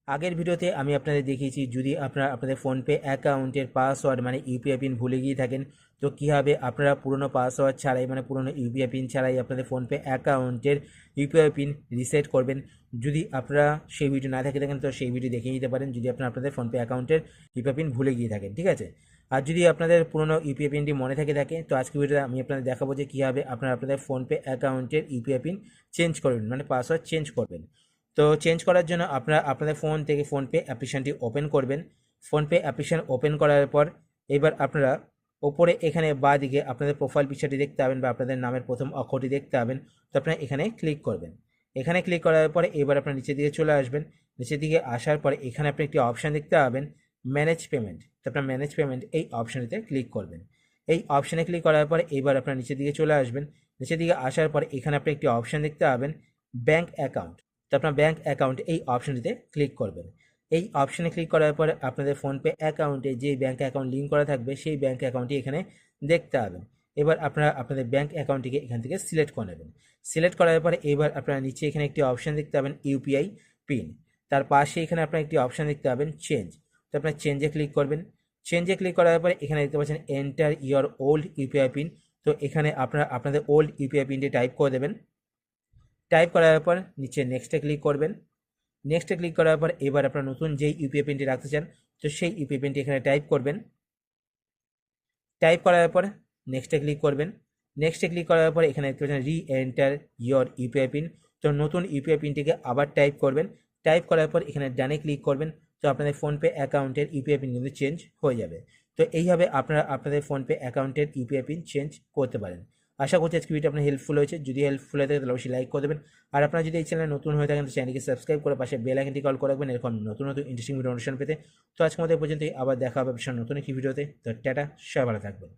আগের ভিডিওতে আমি আপনাদের দেখিয়েছি যদি আপনারা আপনাদের ফোনপে অ্যাকাউন্টের পাসওয়ার্ড মানে ইউপিআই পিন ভুলে গিয়ে থাকেন তো কীভাবে আপনারা পুরনো পাসওয়ার্ড ছাড়াই মানে পুরনো ইউপিআই পিন ছাড়াই আপনাদের ফোনপে অ্যাকাউন্টের ইউপিআই পিন রিসেট করবেন। যদি আপনারা সেই ভিডিও না থেকে থাকেন তো সেই ভিডিও দেখে নিতে পারেন যদি আপনারা আপনাদের ফোনপে অ্যাকাউন্টের ইউপিআই পিন ভুলে গিয়ে থাকেন, ঠিক আছে। আর যদি আপনাদের পুরনো ইউপিআই পিনটি মনে থাকে তো আজকে ভিডিওতে আমি আপনাদের দেখাবো যে কীভাবে আপনারা আপনাদের ফোনপে অ্যাকাউন্টের ইউপিআই পিন চেঞ্জ করবেন মানে পাসওয়ার্ড চেঞ্জ করবেন। তো চেঞ্জ করার জন্য আপনারা আপনাদের ফোন থেকে ফোনপে অ্যাপ্লিকেশনটি ওপেন করবেন। ফোনপে অ্যাপ্লিকেশন ওপেন করার পর এবার আপনারা ওপরে এখানে বাঁ দিকে আপনাদের প্রোফাইল পিকচারটি দেখতে পাবেন বা আপনাদের নামের প্রথম অক্ষরটি দেখতে পাবেন। তো আপনারা এখানে ক্লিক করবেন। এখানে ক্লিক করার পরে এবার আপনার নিচের দিকে চলে আসবেন। নিচের দিকে আসার পরে এখানে আপনি একটি অপশান দেখতে পাবেন ম্যানেজ পেমেন্ট। তো আপনার ম্যানেজ পেমেন্ট এই অপশানটিতে ক্লিক করবেন। এই অপশানে ক্লিক করার পরে এবার আপনার নিচের দিকে চলে আসবেন। নিচের দিকে আসার পরে এখানে আপনি একটি অপশান দেখতে পাবেন ব্যাঙ্ক অ্যাকাউন্ট। তো আপনার ব্যাঙ্ক অ্যাকাউন্ট এই অপশানটিতে ক্লিক করবেন। এই অপশানে ক্লিক করার পরে আপনাদের ফোনপে অ্যাকাউন্টে যে ব্যাঙ্ক অ্যাকাউন্ট লিঙ্ক করা থাকবে সেই ব্যাঙ্ক অ্যাকাউন্টটি এখানে দেখতে পাবেন। এবার আপনারা আপনাদের ব্যাঙ্ক অ্যাকাউন্টটিকে এখান থেকে সিলেক্ট করে নেবেন। সিলেক্ট করার পরে এবার আপনারা নিচে এখানে একটি অপশান দেখতে পাবেন ইউপিআই পিন। তার পাশে এখানে আপনারা একটি অপশান দেখতে পাবেন চেঞ্জ। তো আপনার চেঞ্জে ক্লিক করবেন। চেঞ্জে ক্লিক করার পরে এখানে দেখতে পাচ্ছেন enter your old UPI pin. তো এখানে আপনারা আপনাদের ওল্ড ইউপিআই পিনটি টাইপ করে দেবেন। টাইপ করার পর নিচে নেক্সটে ক্লিক করবেন। নেক্সটে ক্লিক করার পর এবার আপনার নতুন যেই ইউপিআই পিনটি রাখতে চান তো সেই ইউপিআই পিনটি এখানে টাইপ করবেন। টাইপ করার পর নেক্সটে ক্লিক করবেন। নেক্সটে ক্লিক করার পর এখানে দেখতে পাচ্ছেন রি এন্টার ইয়োর ইউপিআই পিন। তো নতুন ইউপিআই পিনটিকে আবার টাইপ করবেন। টাইপ করার পর এখানে ডানে ক্লিক করবেন। তো আপনাদের ফোনপে অ্যাকাউন্টের ইউপিআই পিন কিন্তু চেঞ্জ হয়ে যাবে। তো এইভাবে আপনারা আপনাদের ফোনপে অ্যাকাউন্টের ইউপিআই পিন চেঞ্জ করতে পারেন। আশা করছি আজকে ভিডিও আপনার হেল্পফুল হয়েছে। যদি হেল্পফুল হয়ে থাকে তাহলে অবশ্যই লাইক করে দেবেন। আর আপনারা যদি এই চ্যানেলে নতুন হয়ে থাকেন তো চ্যানেলকে সাবস্ক্রাইব করে পাশে বেল আইকনটি কল করে রাখবেন এরকম নতুন নতুন ইন্টারেস্টিং ভিডিও অনুষ্ঠান পেতে। তো আজকের মতো পর্যন্তই, আবার দেখা হবে নতুন একটি ভিডিওতে। তো টাটা, সবাই ভালো থাকবেন।